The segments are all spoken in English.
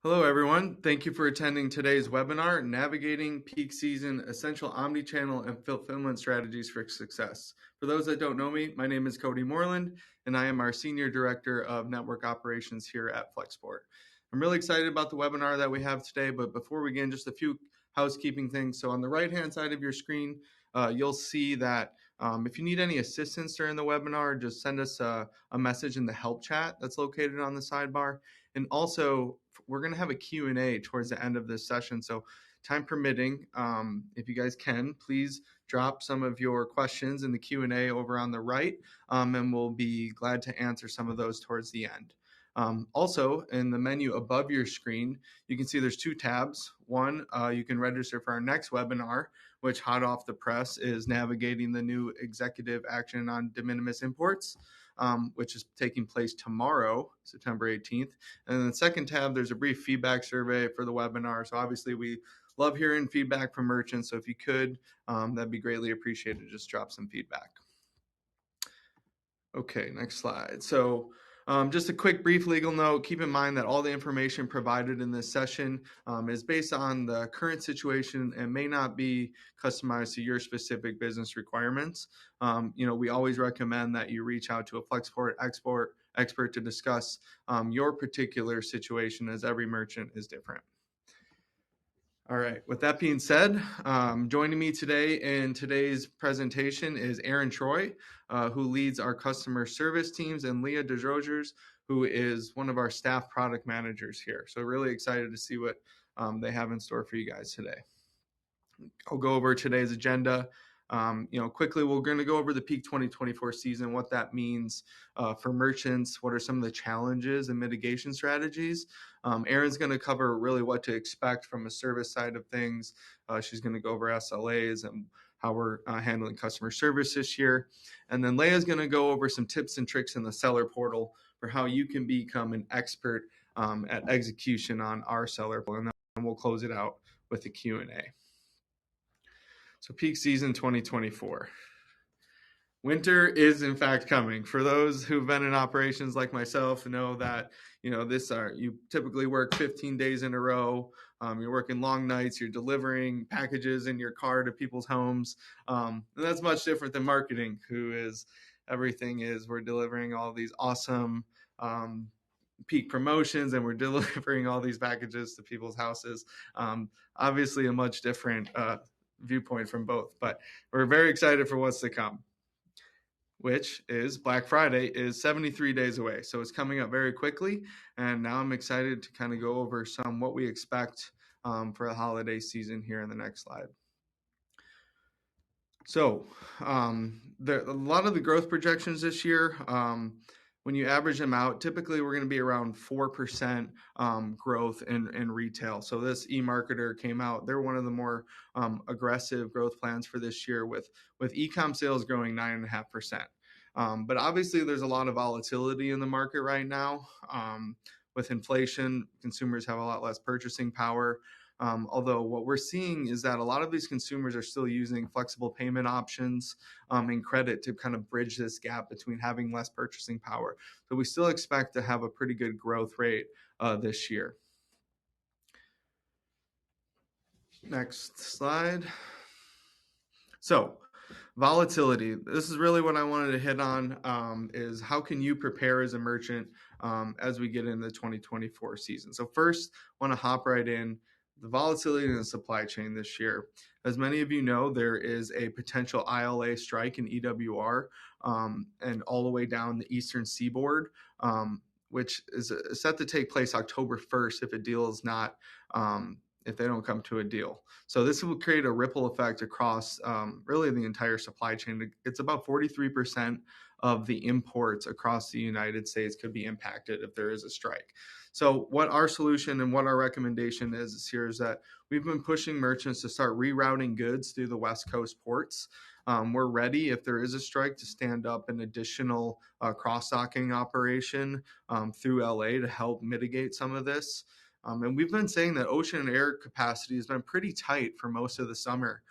Hello, everyone. Thank you for attending today's webinar, Navigating Peak Season Essential Omnichannel and Fulfillment Strategies for Success. For those that don't know me, my name is Cody Moreland, and I am our Senior Director of Network Operations here at Flexport. I'm really excited about the webinar that we have today, but before we begin, just a few housekeeping things. So on the right-hand side of your screen, you'll see that if you need any assistance during the webinar, just send us a message in the help chat that's located on the sidebar. And also, we're going to have a Q&A towards the end of this session. So time permitting, if you guys can, please drop some of your questions in the Q&A over on the right, and we'll be glad to answer some of those towards the end. Also, in the menu above your screen, you can see there's two tabs. One, you can register for our next webinar, which hot off the press is navigating the new executive action on de minimis imports, which is taking place tomorrow, September 18th. And then the second tab, there's a brief feedback survey for the webinar. So obviously we love hearing feedback from merchants. So if you could, that'd be greatly appreciated. Just drop some feedback. Okay, next slide. So just a quick brief legal note. Keep in mind that all the information provided in this session is based on the current situation and may not be customized to your specific business requirements. We always recommend that you reach out to a Flexport expert to discuss your particular situation, as every merchant is different. All right, with that being said, joining me today in today's presentation is Erin Troy, who leads our customer service teams, and Leah Desrosiers, who is one of our staff product managers here. So really excited to see what they have in store for you guys today. I'll go over today's agenda. Quickly, we're going to go over the peak 2024 season, what that means for merchants, what are some of the challenges and mitigation strategies. Erin's going to cover really what to expect from a service side of things. She's going to go over SLAs and how we're handling customer service this year. And then Leah's going to go over some tips and tricks in the seller portal for how you can become an expert at execution on our seller portal. And then we'll close it out with a Q&A. So peak season 2024. Winter is in fact coming. For those who've been in operations like myself know that, you typically work 15 days in a row. You're working long nights, you're delivering packages in your car to people's homes. And that's much different than marketing, we're delivering all these awesome peak promotions, and we're delivering all these packages to people's houses. Obviously a much different viewpoint from both, but we're very excited for what's to come, which is Black Friday is 73 days away. So it's coming up very quickly. And now I'm excited to kind of go over what we expect for the holiday season here in the next slide. So a lot of the growth projections this year, when you average them out, typically we're going to be around 4% growth in retail. So this eMarketer came out. They're one of the more aggressive growth plans for this year with e-com sales growing 9.5%. But obviously there's a lot of volatility in the market right now. With inflation, consumers have a lot less purchasing power. Although what we're seeing is that a lot of these consumers are still using flexible payment options and credit to kind of bridge this gap between having less purchasing power. So we still expect to have a pretty good growth rate this year. Next slide. So volatility, this is really what I wanted to hit on, is how can you prepare as a merchant as we get into the 2024 season. So first, I want to hop right in. The volatility in the supply chain this year. As many of you know, there is a potential ILA strike in EWR and all the way down the eastern seaboard, which is set to take place October 1st if a deal is not, if they don't come to a deal. So this will create a ripple effect across really the entire supply chain. It's about 43% of the imports across the United States could be impacted if there is a strike. So what our solution and what our recommendation is here is that we've been pushing merchants to start rerouting goods through the West Coast ports. We're ready, if there is a strike, to stand up an additional cross-docking operation through LA to help mitigate some of this. And we've been saying that ocean and air capacity has been pretty tight for most of the summer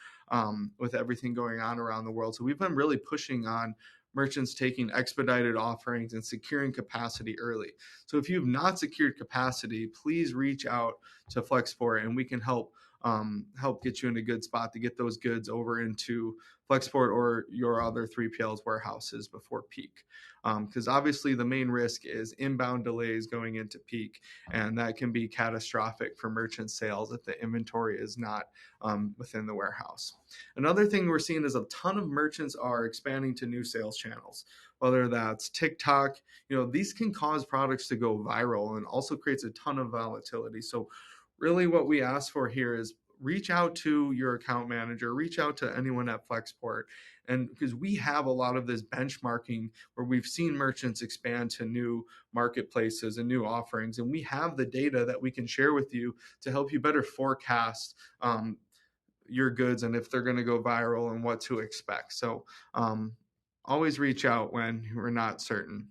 with everything going on around the world. So we've been really pushing on merchants taking expedited offerings and securing capacity early. So if you've not secured capacity, please reach out to Flexport and we can help get you in a good spot to get those goods over into Flexport or your other 3PL's warehouses before peak. Because obviously the main risk is inbound delays going into peak, and that can be catastrophic for merchant sales if the inventory is not within the warehouse. Another thing we're seeing is a ton of merchants are expanding to new sales channels, whether that's TikTok. These can cause products to go viral and also creates a ton of volatility. So really what we ask for here is reach out to your account manager, reach out to anyone at Flexport. And because we have a lot of this benchmarking where we've seen merchants expand to new marketplaces and new offerings, and we have the data that we can share with you to help you better forecast your goods and if they're going to go viral and what to expect. So always reach out when we're not certain.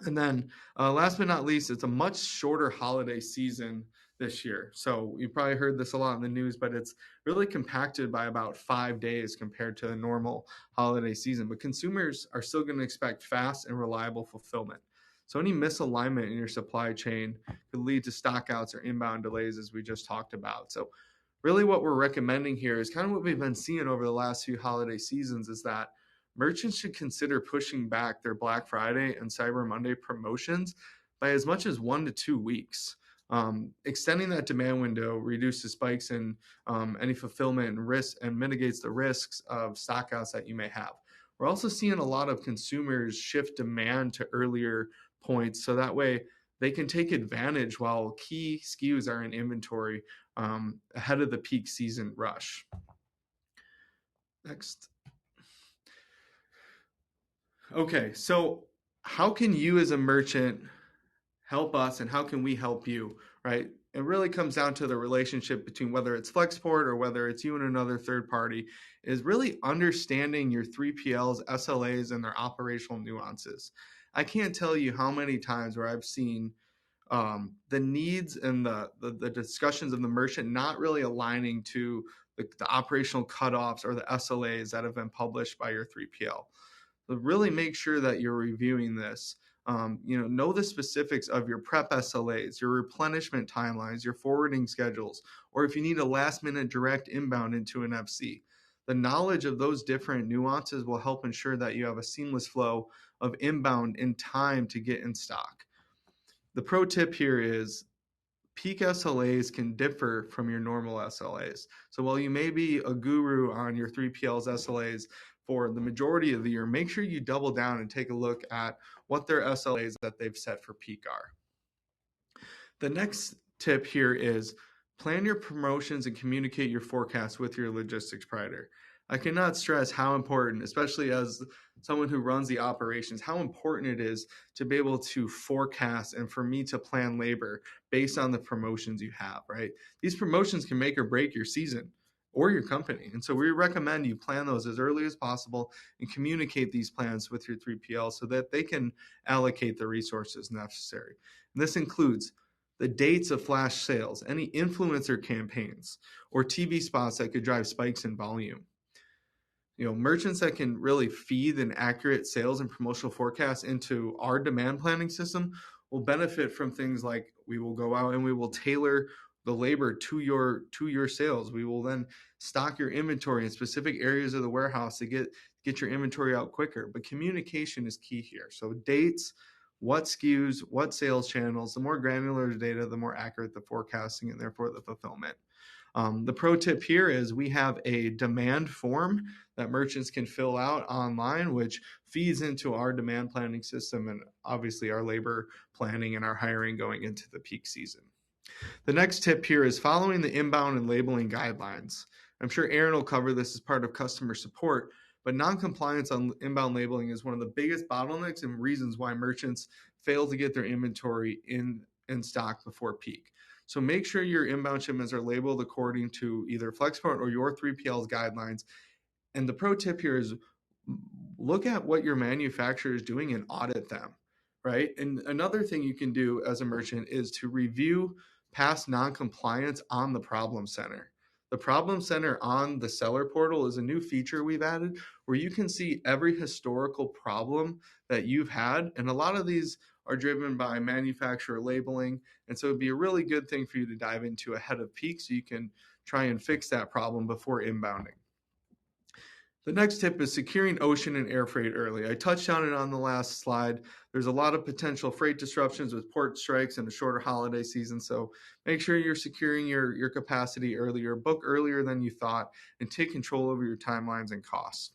And then last but not least, it's a much shorter holiday season this year. So you probably heard this a lot in the news, but it's really compacted by about 5 days compared to a normal holiday season. But consumers are still going to expect fast and reliable fulfillment. So any misalignment in your supply chain could lead to stockouts or inbound delays, as we just talked about. So really what we're recommending here is kind of what we've been seeing over the last few holiday seasons, is that merchants should consider pushing back their Black Friday and Cyber Monday promotions by as much as 1 to 2 weeks. Extending that demand window reduces spikes in any fulfillment and risk and mitigates the risks of stockouts that you may have. We're also seeing a lot of consumers shift demand to earlier points, so that way they can take advantage while key SKUs are in inventory ahead of the peak season rush. Next. Okay, so how can you as a merchant help us and how can we help you, right? It really comes down to the relationship between whether it's Flexport or whether it's you and another third party, is really understanding your 3PLs, SLAs, and their operational nuances. I can't tell you how many times where I've seen the needs and the discussions of the merchant not really aligning to the operational cutoffs or the SLAs that have been published by your 3PL. So really make sure that you're reviewing this. Know the specifics of your prep SLAs, your replenishment timelines, your forwarding schedules, or if you need a last minute direct inbound into an FC. The knowledge of those different nuances will help ensure that you have a seamless flow of inbound in time to get in stock. The pro tip here is peak SLAs can differ from your normal SLAs. So while you may be a guru on your 3PL's SLAs for the majority of the year, make sure you double down and take a look at what their SLAs that they've set for peak are. The next tip here is plan your promotions and communicate your forecast with your logistics provider. I cannot stress how important, especially as someone who runs the operations, how important it is to be able to forecast and for me to plan labor based on the promotions you have, right? These promotions can make or break your season or your company. And so we recommend you plan those as early as possible and communicate these plans with your 3PL so that they can allocate the resources necessary. And this includes the dates of flash sales, any influencer campaigns, or TV spots that could drive spikes in volume. Merchants that can really feed an accurate sales and promotional forecast into our demand planning system will benefit from things like we will go out and we will tailor the labor to your sales. We will then stock your inventory in specific areas of the warehouse to get your inventory out quicker. But communication is key here. So dates, what SKUs, what sales channels, the more granular the data, the more accurate the forecasting and therefore the fulfillment. The pro tip here is we have a demand form that merchants can fill out online, which feeds into our demand planning system and obviously our labor planning and our hiring going into the peak season. The next tip here is following the inbound and labeling guidelines. I'm sure Erin will cover this as part of customer support, but non-compliance on inbound labeling is one of the biggest bottlenecks and reasons why merchants fail to get their inventory in stock before peak. So make sure your inbound shipments are labeled according to either Flexport or your 3PL's guidelines. And the pro tip here is look at what your manufacturer is doing and audit them, right? And another thing you can do as a merchant is to review past non-compliance on the problem center. The problem center on the seller portal is a new feature we've added where you can see every historical problem that you've had. And a lot of these are driven by manufacturer labeling. And so it'd be a really good thing for you to dive into ahead of peak so you can try and fix that problem before inbounding. The next tip is securing ocean and air freight early. I touched on it on the last slide. There's a lot of potential freight disruptions with port strikes and a shorter holiday season. So make sure you're securing your capacity earlier, book earlier than you thought, and take control over your timelines and costs.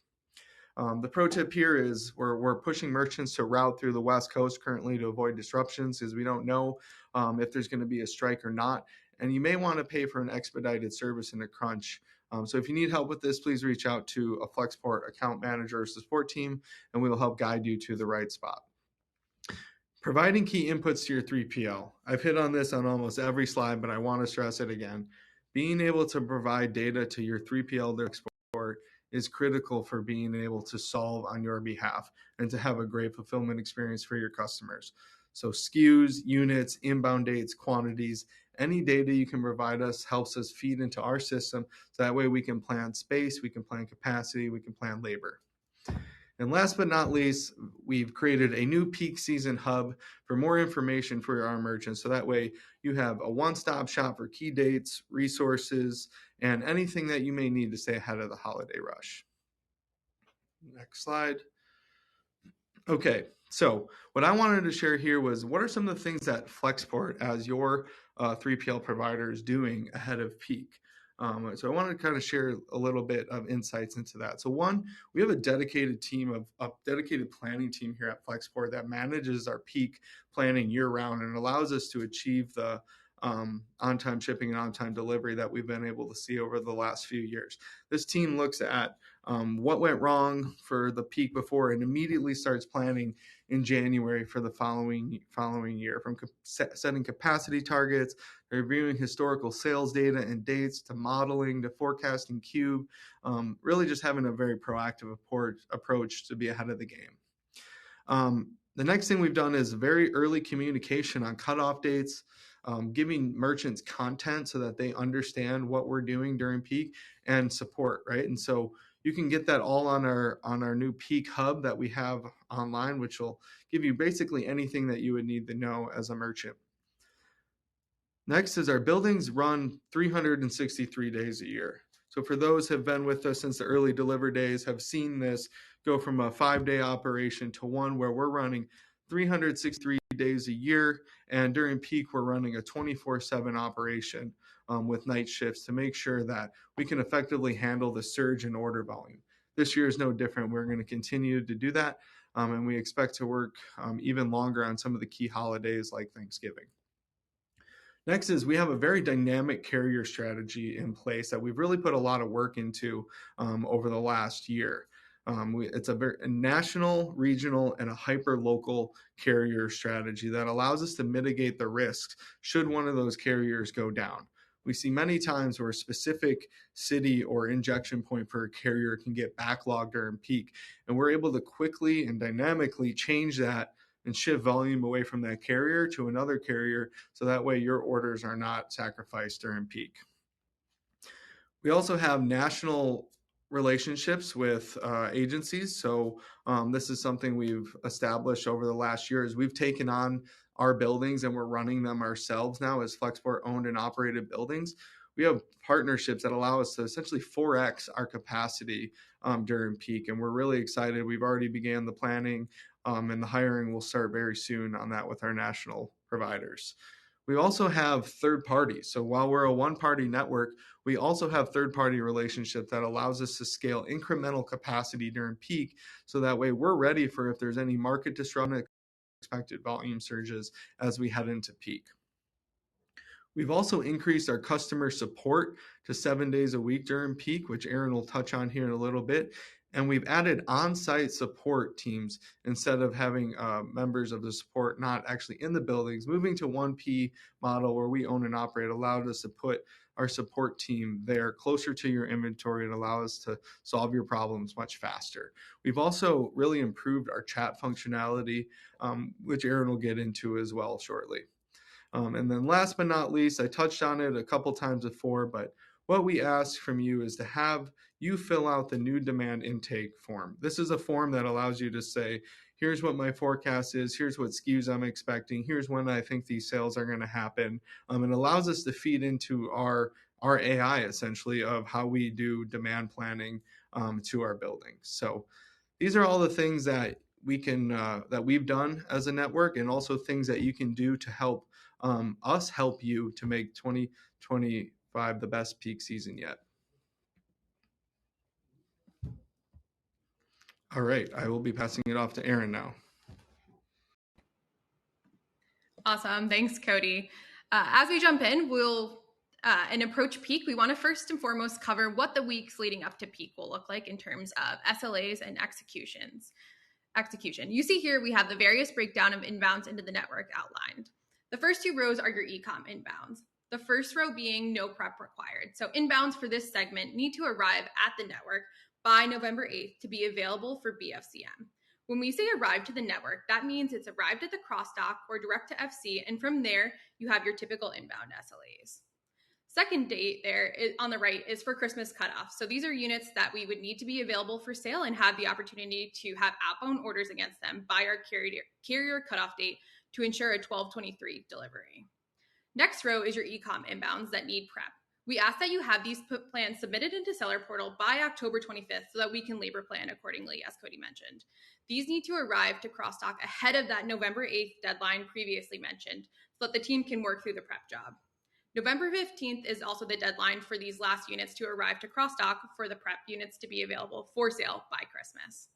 The pro tip here is we're pushing merchants to route through the West Coast currently to avoid disruptions because we don't know if there's going to be a strike or not. And you may want to pay for an expedited service in a crunch. So if you need help with this, please reach out to a Flexport account manager or support team, and we will help guide you to the right spot. Providing key inputs to your 3PL. I've hit on this on almost every slide, but I want to stress it again. Being able to provide data to your 3PL to export is critical for being able to solve on your behalf and to have a great fulfillment experience for your customers. So SKUs, units, inbound dates, quantities, any data you can provide us helps us feed into our system. So that way we can plan space, we can plan capacity, we can plan labor. And last but not least, we've created a new peak season hub for more information for our merchants. So that way you have a one-stop shop for key dates, resources, and anything that you may need to stay ahead of the holiday rush. Next slide. Okay, so what I wanted to share here was what are some of the things that Flexport as your 3PL provider is doing ahead of peak. So I wanted to kind of share a little bit of insights into that. So one, we have a dedicated dedicated planning team here at Flexport that manages our peak planning year round and allows us to achieve the on-time shipping and on-time delivery that we've been able to see over the last few years. This team looks at what went wrong for the peak before and immediately starts planning in January for the following year, from setting capacity targets, reviewing historical sales data and dates, to modeling, to forecasting cube, really just having a very proactive approach to be ahead of the game. The next thing we've done is very early communication on cutoff dates, giving merchants content so that they understand what we're doing during peak, and support, right? And so you can get that all on our new peak hub that we have online, which will give you basically anything that you would need to know as a merchant. Next is our buildings run 363 days a year. So for those who have been with us since the early deliver days, have seen this go from a 5-day operation to one where we're running 363 days a year, and during peak we're running a 24/7 operation with night shifts to make sure that we can effectively handle the surge in order volume. This year is no different. We're going to continue to do that, and we expect to work even longer on some of the key holidays like Thanksgiving. Next is we have a very dynamic carrier strategy in place that we've really put a lot of work into over the last year. It's a national, regional, and a hyper-local carrier strategy that allows us to mitigate the risks should one of those carriers go down. We see many times where a specific city or injection point for a carrier can get backlogged during peak, and we're able to quickly and dynamically change that and shift volume away from that carrier to another carrier, so that way your orders are not sacrificed during peak. We also have national relationships with agencies. So this is something we've established over the last year. Is we've taken on our buildings and we're running them ourselves now as Flexport owned and operated buildings. We have partnerships that allow us to essentially 4x our capacity during peak, and we're really excited. We've already began the planning, and the hiring will start very soon on that with our national providers. We also have third parties. So while we're a one-party network, we also have third-party relationships that allows us to scale incremental capacity during peak, so that way we're ready for if there's any market disruption, expected volume surges as we head into peak. We've also increased our customer support to 7 days a week during peak, which Erin will touch on here in a little bit. And we've added on-site support teams instead of having members of the support not actually in the buildings. Moving to 1P model where we own and operate allowed us to put our support team there closer to your inventory and allow us to solve your problems much faster. We've also really improved our chat functionality, which Erin will get into as well shortly. And then last but not least, I touched on it a couple times before, but what we ask from you is to have you fill out the new demand intake form. This is a form that allows you to say, here's what my forecast is, here's what SKUs I'm expecting, here's when I think these sales are going to happen. It allows us to feed into our AI essentially of how we do demand planning to our buildings. So these are all the things that we can that we've done as a network, and also things that you can do to help us help you to make 2025 the best peak season yet. All right, I will be passing it off to Erin now. Awesome, thanks, Cody. As we jump in, we'll and approach peak, we want to first and foremost cover what the weeks leading up to peak will look like in terms of SLAs and execution. You see here we have the various breakdown of inbounds into the network outlined. The first two rows are your e-com inbounds. The first row being no prep required. So inbounds for this segment need to arrive at the network by November 8th to be available for BFCM. When we say arrive to the network, that means it's arrived at the cross-dock or direct to FC, and from there, you have your typical inbound SLAs. Second date there on the right is for Christmas cutoff. So these are units that we would need to be available for sale and have the opportunity to have outbound orders against them by our carrier cutoff date to ensure a 12/23 delivery. Next row is your e-com inbounds that need prep. We ask that you have these plans submitted into Seller Portal by October 25th so that we can labor plan accordingly, as Cody mentioned. These need to arrive to cross-dock ahead of that November 8th deadline previously mentioned so that the team can work through the prep job. November 15th is also the deadline for these last units to arrive to cross-dock for the prep units to be available for sale by Christmas.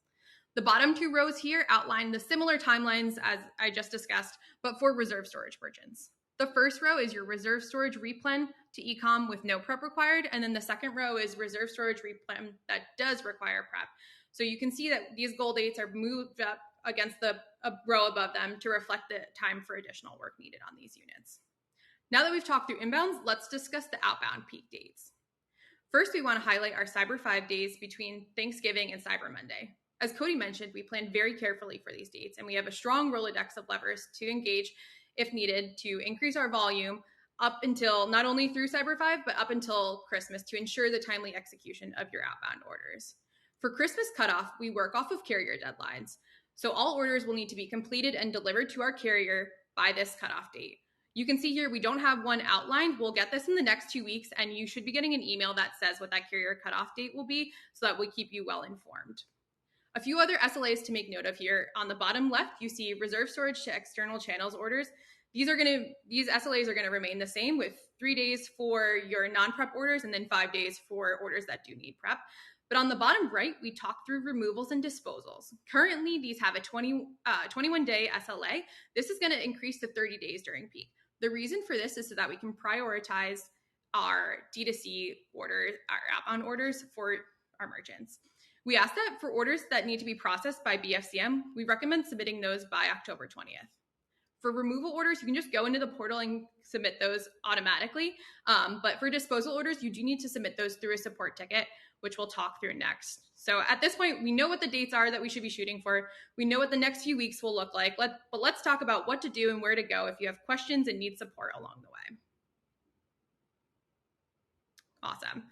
The bottom two rows here outline the similar timelines as I just discussed, but for reserve storage merchants. The first row is your reserve storage replen to e-com with no prep required, and then the second row is reserve storage replen that does require prep. So you can see that these goal dates are moved up against the row above them to reflect the time for additional work needed on these units. Now that we've talked through inbounds, let's discuss the outbound peak dates. First, we want to highlight our Cyber 5 days between Thanksgiving and Cyber Monday. As Cody mentioned, we plan very carefully for these dates, and we have a strong Rolodex of levers to engage if needed to increase our volume up until not only through Cyber 5, but up until Christmas to ensure the timely execution of your outbound orders. For Christmas cutoff, we work off of carrier deadlines. So all orders will need to be completed and delivered to our carrier by this cutoff date. You can see here we don't have one outlined. We'll get this in the next 2 weeks, and you should be getting an email that says what that carrier cutoff date will be so that we keep you well informed. A few other SLAs to make note of here. On the bottom left, you see reserve storage to external channels orders. These SLAs are going to remain the same with 3 days for your non-prep orders and then 5 days for orders that do need prep. But on the bottom right, we talk through removals and disposals. Currently, these have a 21-day SLA. This is going to increase to 30 days during peak. The reason for this is so that we can prioritize our D2C orders, our outbound orders for our merchants. We ask that for orders that need to be processed by BFCM, we recommend submitting those by October 20th. For removal orders, you can just go into the portal and submit those automatically. But for disposal orders, you do need to submit those through a support ticket, which we'll talk through next. So at this point, we know what the dates are that we should be shooting for. We know what the next few weeks will look like, but let's talk about what to do and where to go if you have questions and need support along the way. Awesome.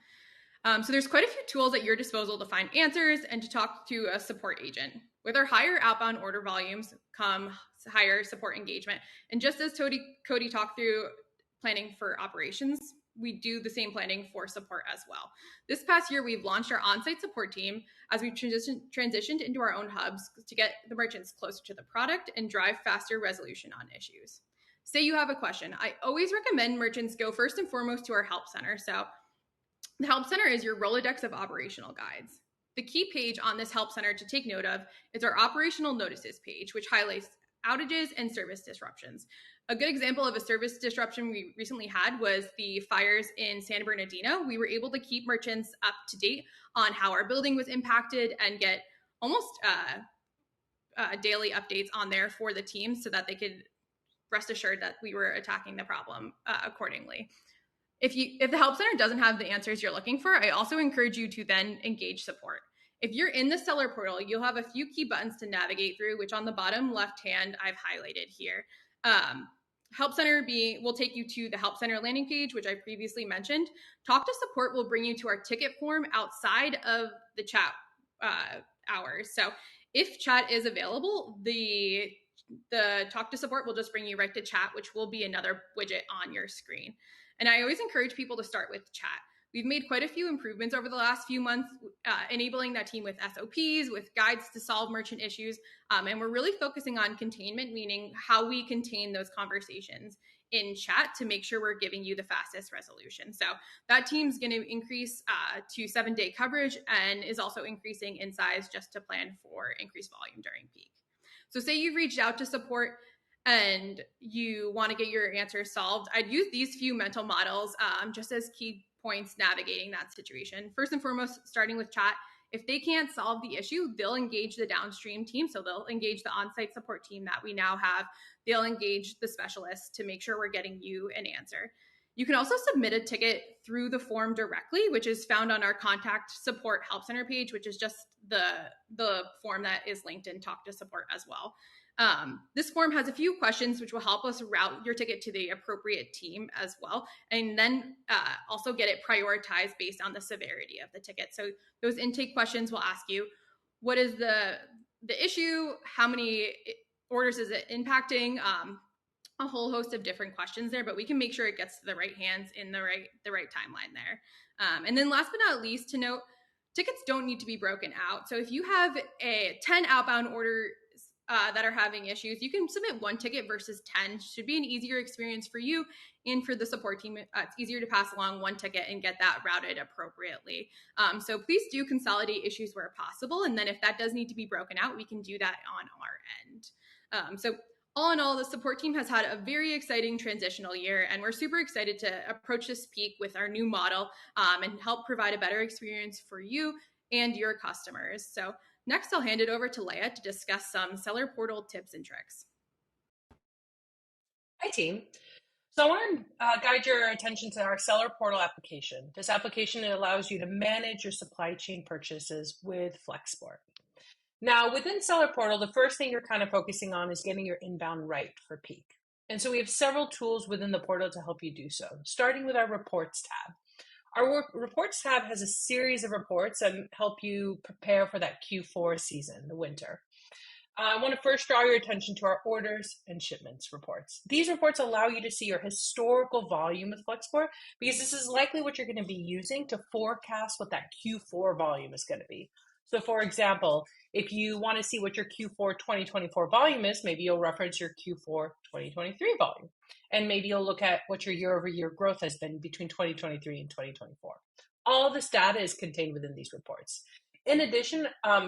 So there's quite a few tools at your disposal to find answers and to talk to a support agent. With our higher outbound order volumes come higher support engagement. And just as Cody talked through planning for operations, we do the same planning for support as well. This past year, we've launched our on-site support team as we've transitioned into our own hubs to get the merchants closer to the product and drive faster resolution on issues. Say you have a question. I always recommend merchants go first and foremost to our help center. So the help center is your Rolodex of operational guides. The key page on this help center to take note of is our operational notices page, which highlights outages and service disruptions. A good example of a service disruption we recently had was the fires in San Bernardino. We were able to keep merchants up to date on how our building was impacted and get almost daily updates on there for the team so that they could rest assured that we were attacking the problem accordingly. If the help center doesn't have the answers you're looking for, I also encourage you to then engage support. If you're in the seller portal, you'll have a few key buttons to navigate through, which on the bottom left hand I've highlighted here. Help Center will take you to the Help Center landing page, which I previously mentioned. Talk to Support will bring you to our ticket form outside of the chat hours. So if chat is available, the Talk to Support will just bring you right to chat, which will be another widget on your screen. And I always encourage people to start with chat. We've made quite a few improvements over the last few months, enabling that team with SOPs, with guides to solve merchant issues. And we're really focusing on containment, meaning how we contain those conversations in chat to make sure we're giving you the fastest resolution. So that team's going to increase to 7-day coverage and is also increasing in size just to plan for increased volume during peak. So say you've reached out to support and you want to get your answer solved, I'd use these few mental models just as key points navigating that situation. First and foremost, starting with chat. If they can't solve the issue, they'll engage the downstream team. So they'll engage the on-site support team that we now have. They'll engage the specialists to make sure we're getting you an answer. You can also submit a ticket through the form directly, which is found on our Contact Support Help Center page, which is just the form that is linked in Talk to Support as well. This form has a few questions which will help us route your ticket to the appropriate team as well, and then also get it prioritized based on the severity of the ticket. So those intake questions will ask you, what is the issue? How many orders is it impacting? A whole host of different questions there, but we can make sure it gets to the right hands in the right timeline there. And then last but not least, to note, tickets don't need to be broken out. So if you have 10 outbound orders that are having issues, you can submit one ticket versus 10. Should be an easier experience for you and for the support team. It's easier to pass along one ticket and get that routed appropriately. So please do consolidate issues where possible. And then if that does need to be broken out, we can do that on our end. So all in all, the support team has had a very exciting transitional year, and we're super excited to approach this peak with our new model and help provide a better experience for you and your customers. So next, I'll hand it over to Leah to discuss some seller portal tips and tricks. Hi, team. So I want to guide your attention to our seller portal application. This application allows you to manage your supply chain purchases with Flexport. Now, within Seller Portal, the first thing you're kind of focusing on is getting your inbound right for peak. And so we have several tools within the portal to help you do so, starting with our Reports tab. Our Reports tab has a series of reports that help you prepare for that Q4 season, the winter. I want to first draw your attention to our orders and shipments reports. These reports allow you to see your historical volume with Flexport because this is likely what you're going to be using to forecast what that Q4 volume is going to be. So for example, if you want to see what your Q4 2024 volume is, maybe you'll reference your Q4 2023 volume. And maybe you'll look at what your year-over-year growth has been between 2023 and 2024. All this data is contained within these reports. In addition,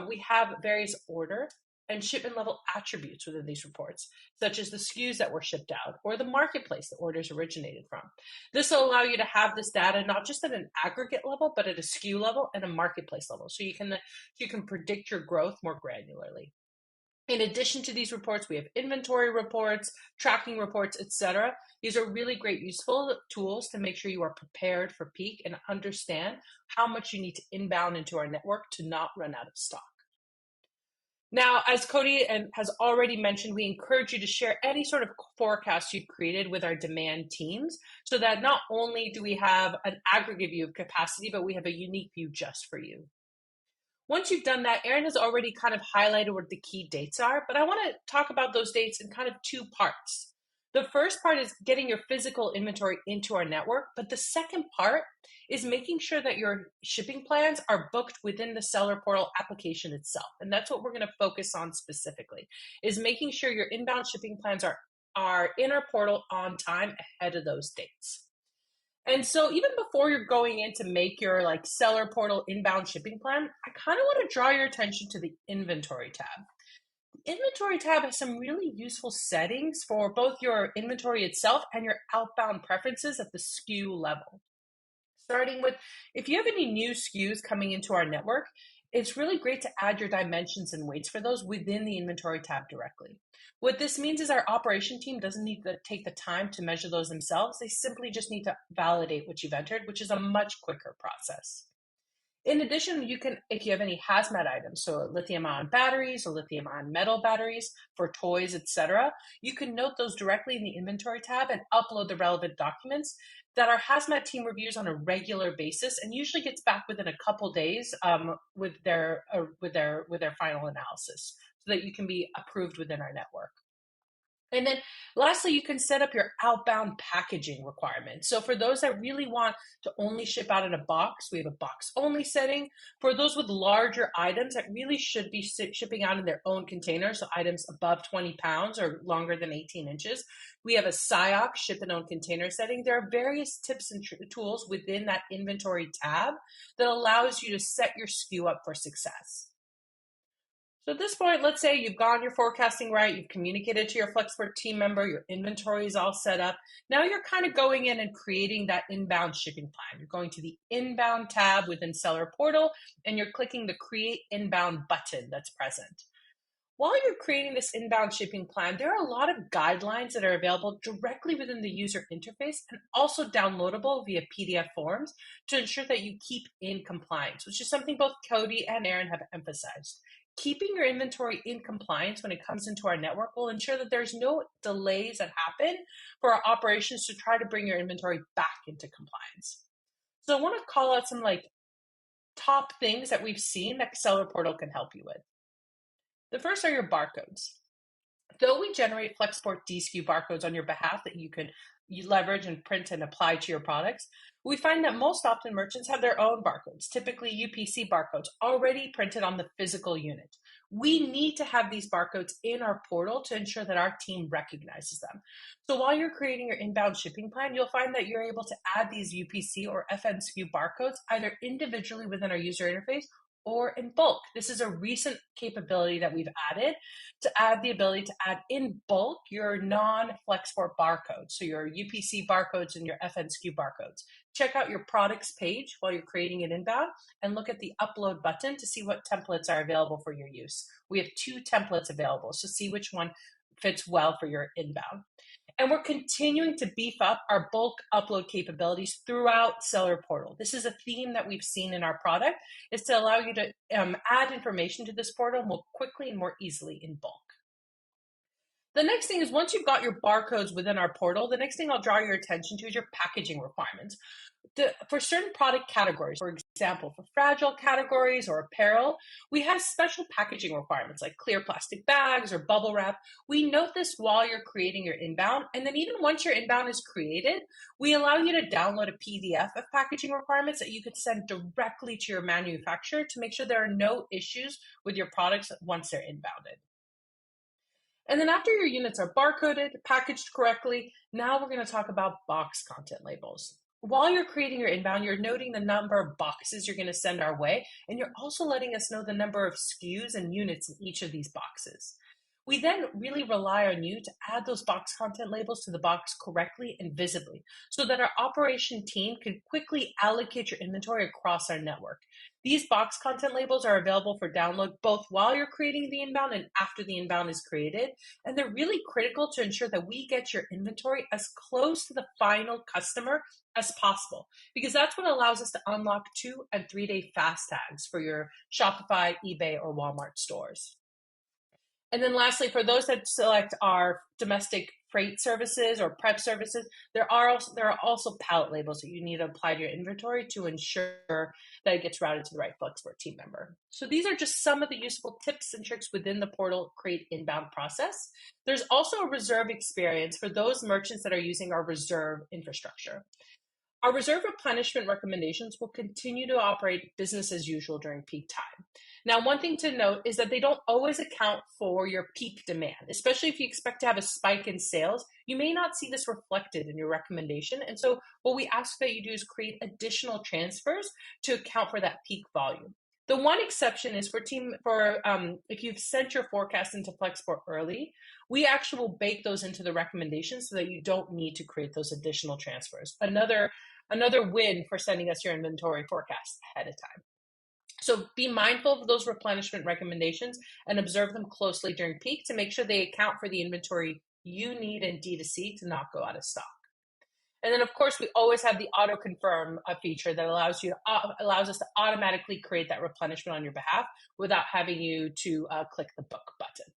we have various order and shipment level attributes within these reports, such as the SKUs that were shipped out or the marketplace the orders originated from. This will allow you to have this data not just at an aggregate level, but at a SKU level and a marketplace level, so you can predict your growth more granularly. In addition to these reports, we have inventory reports, tracking reports, etc. These are really great, useful tools to make sure you are prepared for peak and understand how much you need to inbound into our network to not run out of stock. Now, as Cody has already mentioned, we encourage you to share any sort of forecast you've created with our demand teams so that not only do we have an aggregate view of capacity, but we have a unique view just for you. Once you've done that, Erin has already kind of highlighted what the key dates are, but I want to talk about those dates in kind of two parts. The first part is getting your physical inventory into our network, but the second part is making sure that your shipping plans are booked within the seller portal application itself. And that's what we're going to focus on specifically, is making sure your inbound shipping plans are in our portal on time ahead of those dates. And so even before you're going in to make your seller portal inbound shipping plan, I kind of want to draw your attention to the inventory tab. Inventory tab has some really useful settings for both your inventory itself and your outbound preferences at the SKU level. Starting with, if you have any new SKUs coming into our network, it's really great to add your dimensions and weights for those within the inventory tab directly. What this means is our operation team doesn't need to take the time to measure those themselves. They simply just need to validate what you've entered, which is a much quicker process. In addition, you can, if you have any hazmat items, so lithium-ion batteries or lithium-ion metal batteries for toys, etc., you can note those directly in the inventory tab and upload the relevant documents that our hazmat team reviews on a regular basis and usually gets back within a couple days with their final analysis, so that you can be approved within our network. And then lastly, you can set up your outbound packaging requirements. So for those that really want to only ship out in a box, we have a box only setting. For those with larger items that really should be shipping out in their own containers, so items above 20 pounds or longer than 18 inches, we have a SIOC, ship in own container setting. There are various tips and tools within that inventory tab that allows you to set your SKU up for success. So at this point, let's say you've gotten your forecasting right, you've communicated to your Flexport team member, your inventory is all set up. Now you're kind of going in and creating that inbound shipping plan. You're going to the inbound tab within Seller Portal, and you're clicking the Create Inbound button that's present. While you're creating this inbound shipping plan, there are a lot of guidelines that are available directly within the user interface and also downloadable via PDF forms to ensure that you keep in compliance, which is something both Cody and Erin have emphasized. Keeping your inventory in compliance when it comes into our network will ensure that there's no delays that happen for our operations to try to bring your inventory back into compliance. So I want to call out some top things that we've seen that Seller Portal can help you with. The first are your barcodes. Though we generate Flexport DSKU barcodes on your behalf that you leverage and print and apply to your products, we find that most often merchants have their own barcodes, typically UPC barcodes, already printed on the physical unit. We need to have these barcodes in our portal to ensure that our team recognizes them. So while you're creating your inbound shipping plan, you'll find that you're able to add these UPC or FNSKU barcodes either individually within our user interface or in bulk. This is a recent capability that we've added to add the ability to add in bulk your non-Flexport barcodes, so your UPC barcodes and your FNSKU barcodes. Check out your products page while you're creating an inbound and look at the upload button to see what templates are available for your use. We have 2 templates available, so see which one fits well for your inbound. And we're continuing to beef up our bulk upload capabilities throughout Seller Portal. This is a theme that we've seen in our product, is to allow you to add information to this portal more quickly and more easily in bulk. The next thing is, once you've got your barcodes within our portal, the next thing I'll draw your attention to is your packaging requirements. For certain product categories, for example, for fragile categories or apparel, we have special packaging requirements like clear plastic bags or bubble wrap. We note this while you're creating your inbound, and then even once your inbound is created, we allow you to download a PDF of packaging requirements that you could send directly to your manufacturer to make sure there are no issues with your products once they're inbounded. And then after your units are barcoded, packaged correctly, now we're going to talk about box content labels. While you're creating your inbound, you're noting the number of boxes you're going to send our way, and you're also letting us know the number of SKUs and units in each of these boxes. We then really rely on you to add those box content labels to the box correctly and visibly so that our operation team can quickly allocate your inventory across our network. These box content labels are available for download both while you're creating the inbound and after the inbound is created, and they're really critical to ensure that we get your inventory as close to the final customer as possible, because that's what allows us to unlock 2 and 3 day fast tags for your Shopify, eBay, or Walmart stores. And then lastly, for those that select our domestic freight services or prep services, there are also pallet labels that you need to apply to your inventory to ensure that it gets routed to the right Flexport team member. So these are just some of the useful tips and tricks within the portal create inbound process. There's also a reserve experience for those merchants that are using our reserve infrastructure. Our reserve replenishment recommendations will continue to operate business as usual during peak time. Now, one thing to note is that they don't always account for your peak demand, especially if you expect to have a spike in sales. You may not see this reflected in your recommendation. And so what we ask that you do is create additional transfers to account for that peak volume. The one exception is if you've sent your forecast into Flexport early, we actually will bake those into the recommendations so that you don't need to create those additional transfers. Another win for sending us your inventory forecast ahead of time. So be mindful of those replenishment recommendations and observe them closely during peak to make sure they account for the inventory you need in D2C to not go out of stock. And then, of course, we always have the auto confirm feature that allows us to automatically create that replenishment on your behalf without having you to click the book button.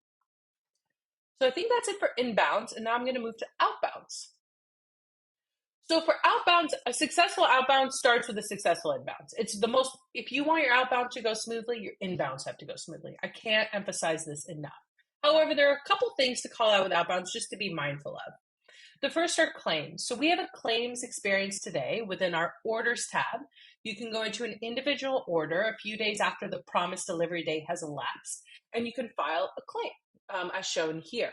So I think that's it for inbounds, and now I'm going to move to outbounds. So for outbounds, a successful outbound starts with a successful inbounds. If you want your outbound to go smoothly, your inbounds have to go smoothly. I can't emphasize this enough. However, there are a couple things to call out with outbounds just to be mindful of. The first are claims. So we have a claims experience today within our orders tab. You can go into an individual order a few days after the promised delivery date has elapsed, and you can file a claim as shown here.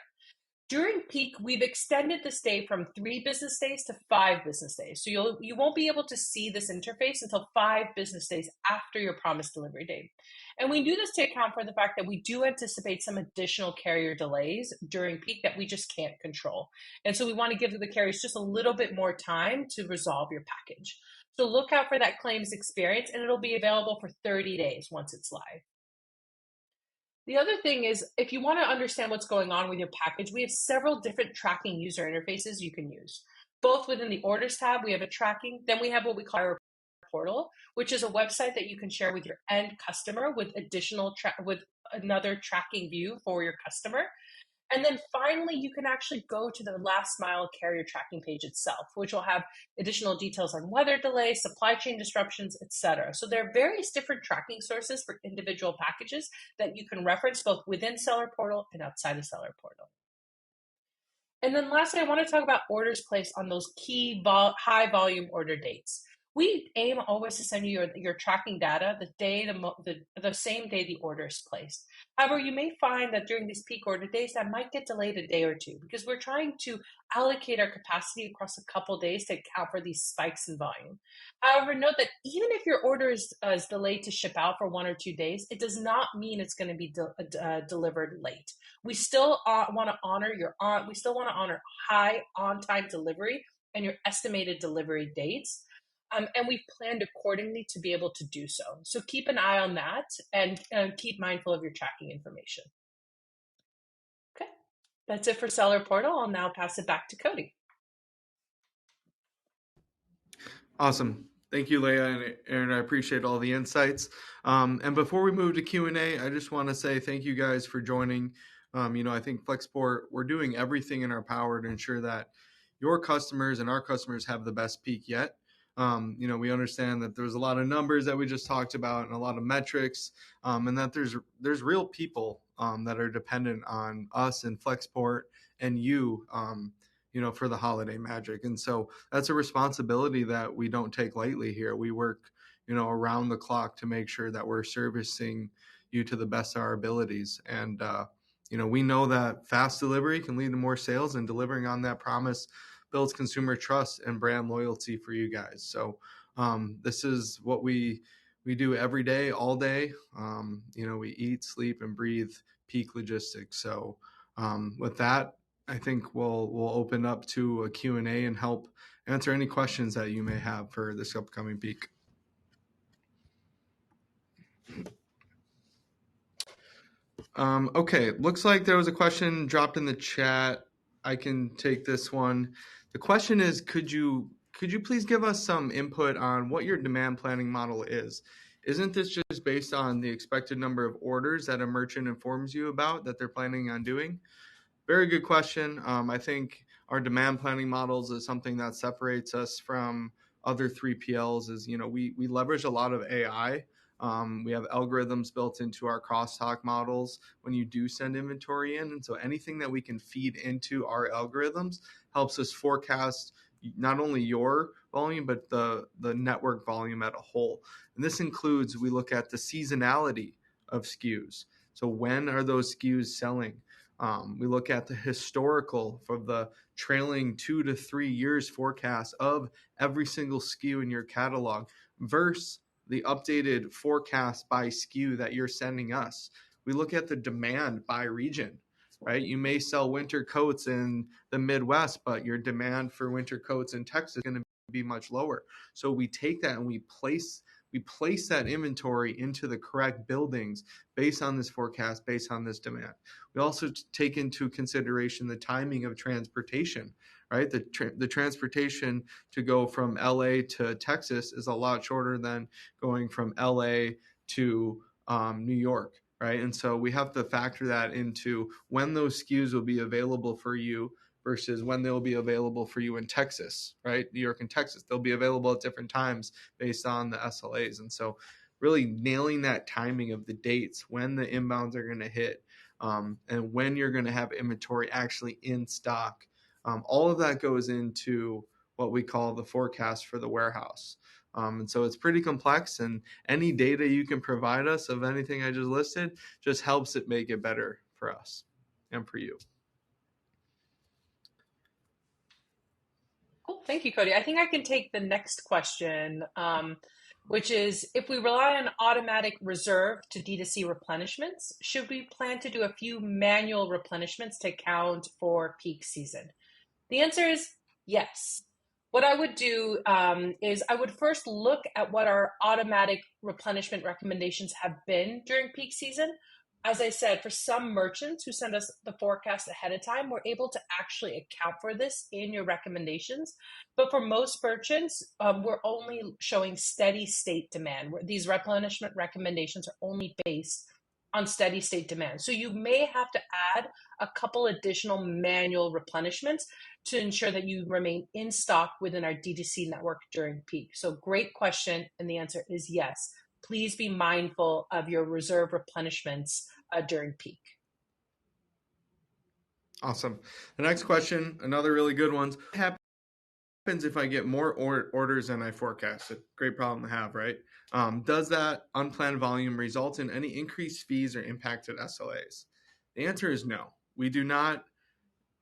During peak, we've extended this day from 3 business days to 5 business days. So you won't be able to see this interface until 5 business days after your promised delivery date. And we do this to account for the fact that we do anticipate some additional carrier delays during peak that we just can't control. And so we want to give the carriers just a little bit more time to resolve your package. So look out for that claims experience, and it'll be available for 30 days once it's live. The other thing is, if you want to understand what's going on with your package, we have several different tracking user interfaces you can use. Both within the orders tab, we have a tracking. Then we have what we call our portal, which is a website that you can share with your end customer with with another tracking view for your customer. And then finally, you can actually go to the last mile carrier tracking page itself, which will have additional details on weather delays, supply chain disruptions, etc. So there are various different tracking sources for individual packages that you can reference both within Seller Portal and outside of Seller Portal. And then lastly, I want to talk about orders placed on those key high volume order dates. We aim always to send you your tracking data the same day the order is placed. However, you may find that during these peak order days, that might get delayed a day or two because we're trying to allocate our capacity across a couple days to account for these spikes in volume. However, note that even if your order is delayed to ship out for 1 or 2 days, it does not mean it's going to be delivered late. We still want to honor high on-time delivery and your estimated delivery dates. And we've planned accordingly to be able to do so. So keep an eye on that and keep mindful of your tracking information. Okay, that's it for Seller Portal. I'll now pass it back to Cody. Awesome. Thank you, Leah and Erin. I appreciate all the insights. And before we move to Q&A, I just want to say thank you guys for joining. I think Flexport, we're doing everything in our power to ensure that your customers and our customers have the best peak yet. We understand that there's a lot of numbers that we just talked about and a lot of metrics, and that there's real people that are dependent on us and Flexport and you, for the holiday magic. And so that's a responsibility that we don't take lightly here. We work, around the clock to make sure that we're servicing you to the best of our abilities. And, we know that fast delivery can lead to more sales, and delivering on that promise builds consumer trust and brand loyalty for you guys. So this is what we do every day, all day. We eat, sleep, and breathe peak logistics. So with that, I think we'll open up to a Q&A and help answer any questions that you may have for this upcoming peak. Okay, looks like there was a question dropped in the chat. I can take this one. The question is, could you please give us some input on what your demand planning model is? Isn't this just based on the expected number of orders that a merchant informs you about that they're planning on doing? Very good question. I think our demand planning models is something that separates us from other 3PLs is, we leverage a lot of AI. We have algorithms built into our crosstalk models when you do send inventory in. And so anything that we can feed into our algorithms helps us forecast not only your volume, but the network volume at a whole. And this includes, we look at the seasonality of SKUs. So when are those SKUs selling? We look at the historical for the trailing 2 to 3 years forecast of every single SKU in your catalog versus the updated forecast by SKU that you're sending us. We look at the demand by region, right? You may sell winter coats in the Midwest, but your demand for winter coats in Texas is going to be much lower. So we take that and we place that inventory into the correct buildings based on this forecast, based on this demand. We also take into consideration the timing of transportation, right? The transportation to go from LA to Texas is a lot shorter than going from LA to New York, right? And so we have to factor that into when those SKUs will be available for you versus when they'll be available for you in Texas, right? New York and Texas, they'll be available at different times based on the SLAs. And so really nailing that timing of the dates, when the inbounds are going to hit, and when you're going to have inventory actually in stock. All of that goes into what we call the forecast for the warehouse. And so it's pretty complex, and any data you can provide us of anything I just listed just helps it make it better for us and for you. Cool. Thank you, Cody. I think I can take the next question, which is, if we rely on automatic reserve to D2C replenishments, should we plan to do a few manual replenishments to account for peak season? The answer is yes. What I would do is I would first look at what our automatic replenishment recommendations have been during peak season. As I said, for some merchants who send us the forecast ahead of time, we're able to actually account for this in your recommendations. But for most merchants, we're only showing steady state demand. These replenishment recommendations are only based on steady state demand. So you may have to add a couple additional manual replenishments to ensure that you remain in stock within our D2C network during peak. So great question, and the answer is yes. Please be mindful of your reserve replenishments during peak. Awesome. The next question, another really good one. What happens if I get more orders than I forecasted? Great problem to have, right? Does that unplanned volume result in any increased fees or impacted SLAs? The answer is no. We do not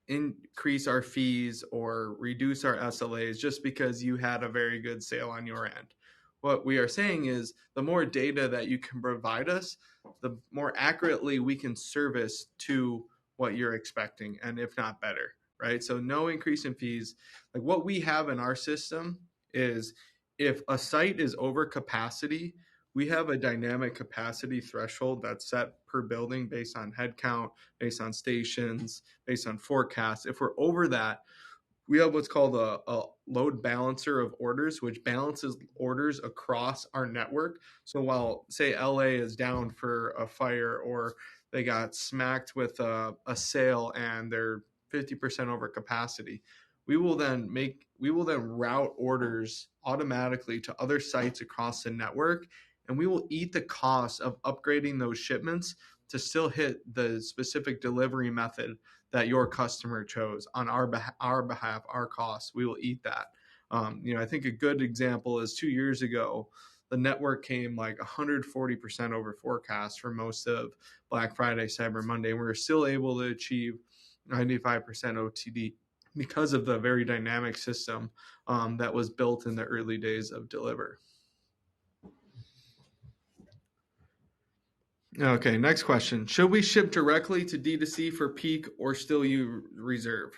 increase our fees or reduce our SLAs just because you had a very good sale on your end. What we are saying is the more data that you can provide us, the more accurately we can service to what you're expecting, and if not better, right? So no increase in fees. Like what we have in our system is if a site is over capacity, we have a dynamic capacity threshold that's set per building based on headcount, based on stations, based on forecasts. If we're over that, we have what's called a load balancer of orders, which balances orders across our network. So while, say, LA is down for a fire or they got smacked with a sale and they're 50% over capacity, we will then route orders automatically to other sites across the network, and we will eat the cost of upgrading those shipments to still hit the specific delivery method that your customer chose on our behalf, our costs. We will eat that. I think a good example is 2 years ago, the network came like 140% over forecast for most of Black Friday, Cyber Monday, and we were still able to achieve 95% OTD because of the very dynamic system that was built in the early days of Deliver. Okay, next question. Should we ship directly to D2C for peak or still use reserve?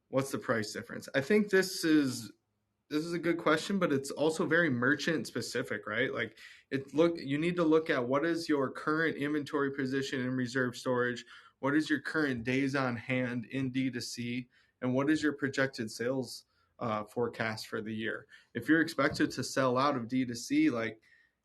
What's the price difference? I think this is a good question, but it's also very merchant specific, right? Like you need to look at what is your current inventory position in reserve storage, what is your current days on hand in D2C, and what is your projected sales forecast for the year. If you're expected to sell out of D2C,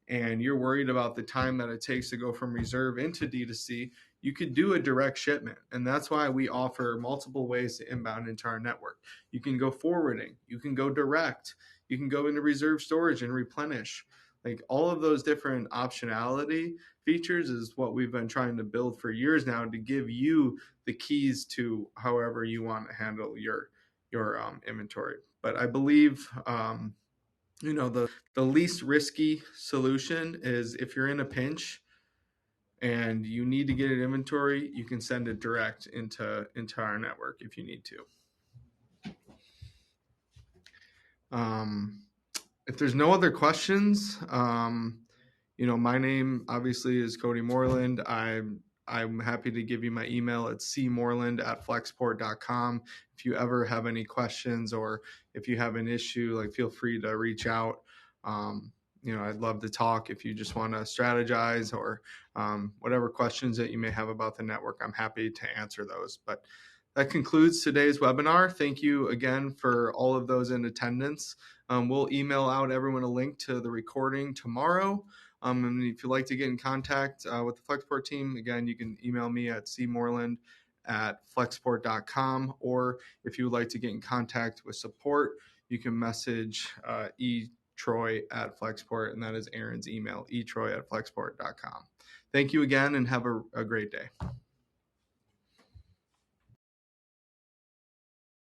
and you're worried about the time that it takes to go from reserve into D2C, you could do a direct shipment. And that's why we offer multiple ways to inbound into our network. You can go forwarding, you can go direct, you can go into reserve storage and replenish. Like all of those different optionality features is what we've been trying to build for years now to give you the keys to however you want to handle your inventory. But I believe the least risky solution is if you're in a pinch and you need to get an inventory, you can send it direct into our network if you need to. If there's no other questions, my name obviously is Cody Moreland. I'm happy to give you my email. It's cmoreland@flexport.com. If you ever have any questions or if you have an issue, feel free to reach out. I'd love to talk if you just want to strategize or whatever questions that you may have about the network. I'm happy to answer those. But That concludes today's webinar. Thank you again for all of those in attendance. We'll email out everyone a link to the recording tomorrow. And if you'd like to get in contact with the Flexport team, again, you can email me at cmoreland@flexport.com, or if you would like to get in contact with support, you can message etroy@flexport, and that is Erin's email, etroy@flexport.com. Thank you again, and have a great day.